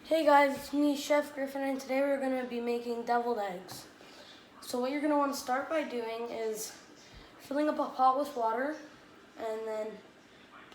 Hey guys, it's me, Chef Griffin, and today we're going to be making deviled eggs. So what you're going to want to start by doing is filling up a pot with water and then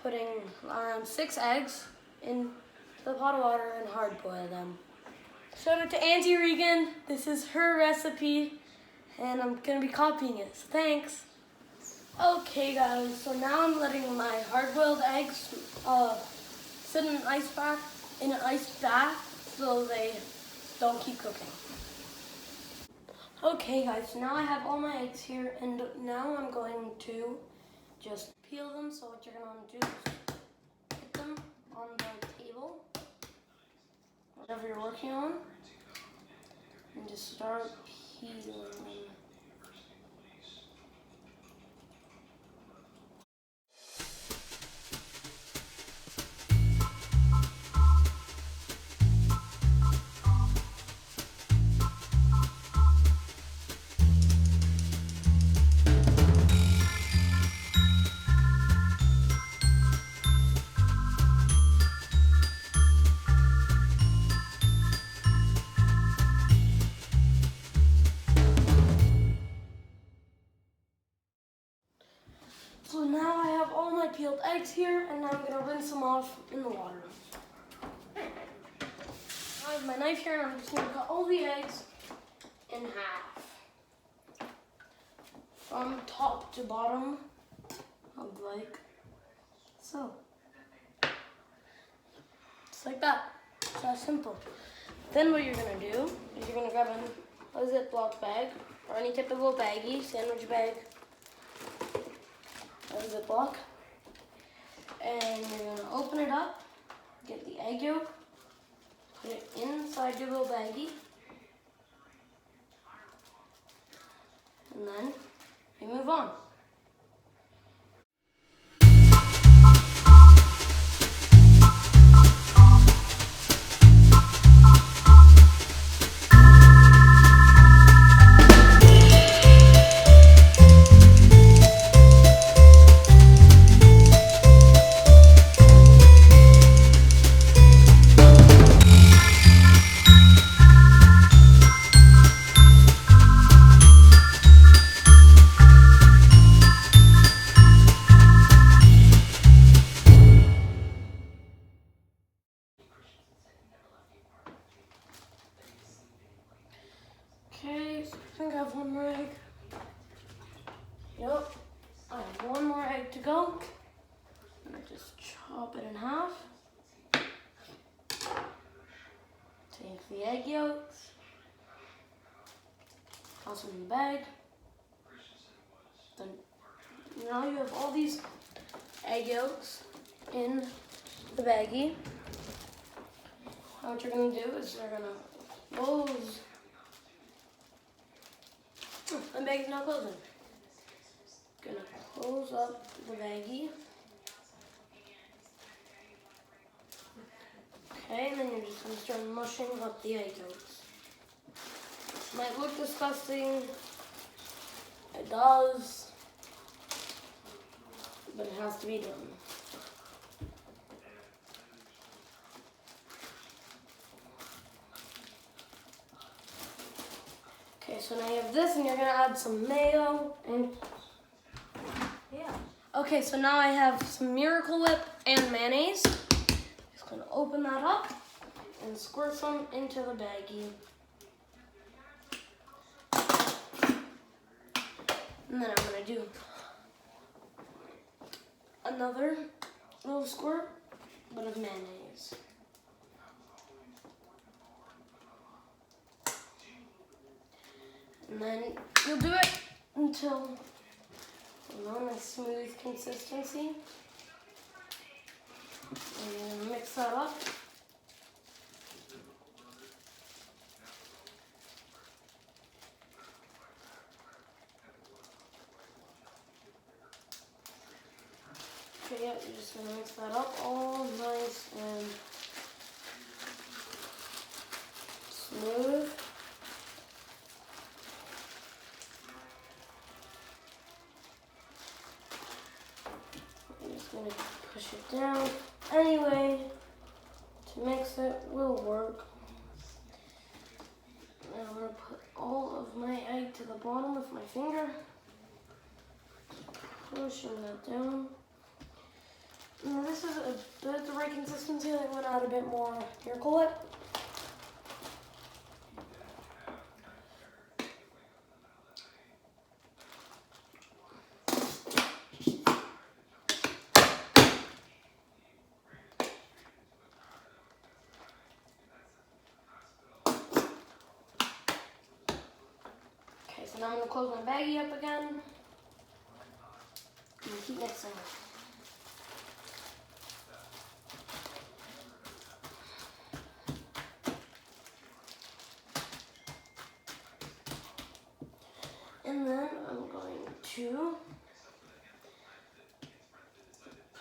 putting around 6 eggs in the pot of water and hard boil them. Shout out to Auntie Regan. This is her recipe and I'm going to be copying it, so thanks. Okay guys, so now I'm letting my hard boiled eggs sit in an ice bath so they don't keep cooking. Okay guys, so now I have all my eggs here and now I'm going to just peel them. So what you're going to want to do is put them on the table, whatever you're working on, and just start peeling them. So now I have all my peeled eggs here, and now I'm going to rinse them off in the water. I have my knife here, and I'm just going to cut all the eggs in half. From top to bottom, like so. Just like that. It's that simple. Then what you're going to do is you're going to grab a Ziploc bag, or any typical baggie, sandwich bag, a Ziploc, and you're going to open it up, get the egg yolk, put it inside your little baggie, and then we move on. Okay, so I think I have one more egg. Yep, I have one more egg to go. And I just chop it in half. Take the egg yolks, toss them in the bag. Then now you have all these egg yolks in the baggie. Now what you're gonna do is you're gonna close. My bag's not closing. Gonna close up the baggie. Okay, and then you're just gonna start mushing up the egg yolks. Might look disgusting. It does, but it has to be done. Okay, so now you have this, and you're gonna add some mayo and yeah. Okay, so now I have some Miracle Whip and mayonnaise. Just gonna open that up and squirt some into the baggie. And then I'm gonna do another little squirt, but of mayonnaise. And then you'll do it until a smooth consistency. And you're gonna mix that up. Okay, yeah, you're just gonna mix that up all nice and smooth. I'm just gonna push it down anyway to mix it will work. And I'm going to put all of my egg to the bottom with my finger. Pushing that down. And this is a bit the right consistency. I want to add a bit more miracle whip. Okay, so now I'm going to close my baggie up again. And keep mixing. And then I'm going to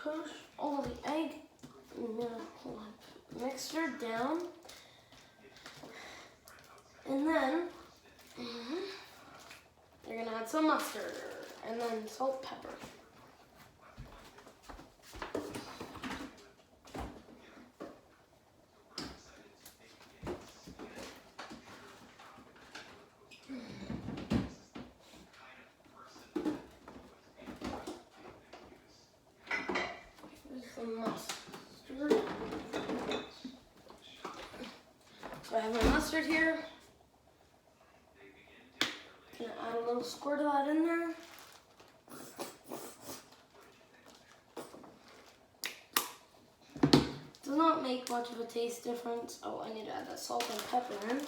push all the egg mixture down. And then you're going to add some mustard and then salt, pepper. Mustard. So I have my mustard here. Gonna add a little squirt of that in there. Does not make much of a taste difference. Oh, I need to add that salt and pepper in.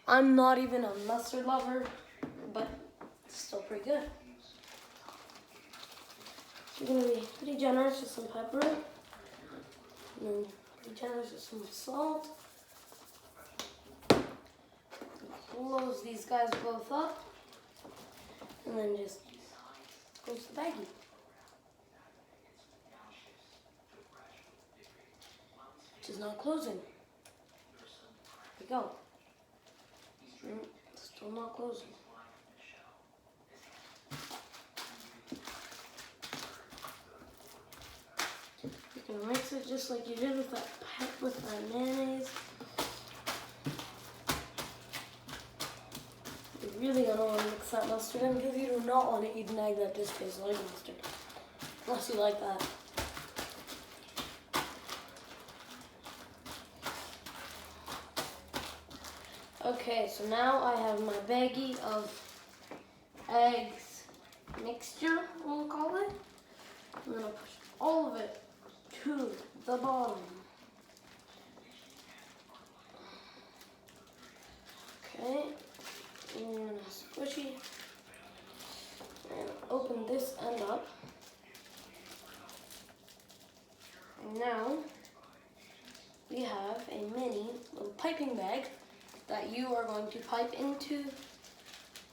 I'm not even a mustard lover, but it's still pretty good. You're going to be pretty generous with some pepper, and then pretty generous with some salt. Close these guys both up, and then just close the baggie. Which is not closing. There we go. Still not closing. You can mix it just like you did with that mayonnaise. You're really gonna want to mix that mustard in because you do not want to eat an egg that just tastes like mustard, unless you like that. Okay, so now I have my baggie of eggs mixture, we'll call it. I'm gonna push all of it to the bottom. Okay, and squishy. And open this end up. And now we have a mini little piping bag that you are going to pipe into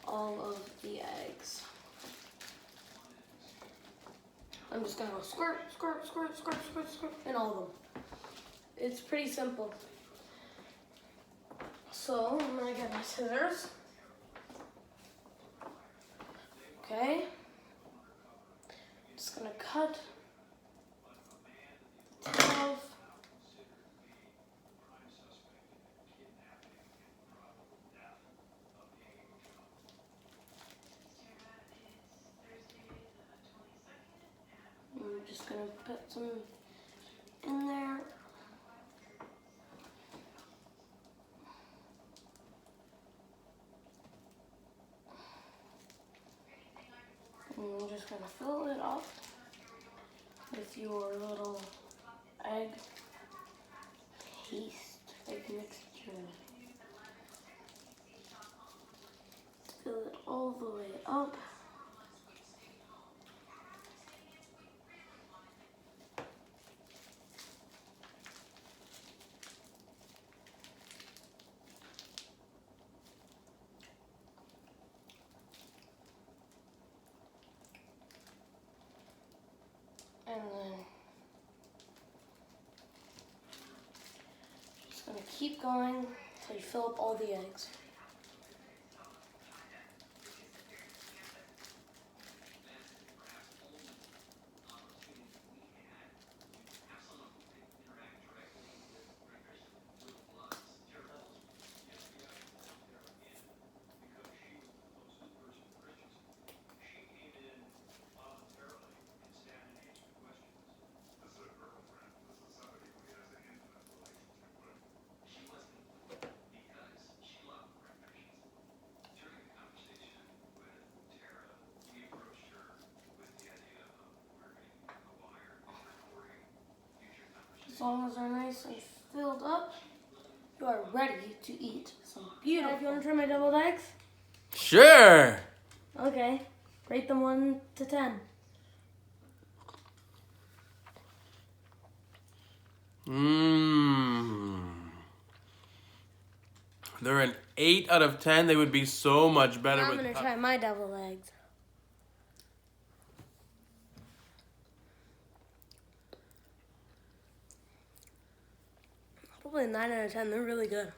all of the eggs. I'm just gonna go squirt, squirt, squirt, squirt, squirt, squirt in all of them. It's pretty simple. So I'm gonna get my scissors. Okay. Just gonna cut the tip off. I'm just gonna put some in there. And you're just gonna fill it up with your little egg paste, egg mixture. Fill it all the way up. And then just gonna keep going until you fill up all the eggs. long as they're nice and filled up, you are ready to eat some beautiful. You want to try my deviled eggs? Sure. Okay. Rate them 1 to 10. They're an 8 out of 10. They would be so much better. Now I'm going to try my deviled eggs. Probably a 9 out of 10. They're really good.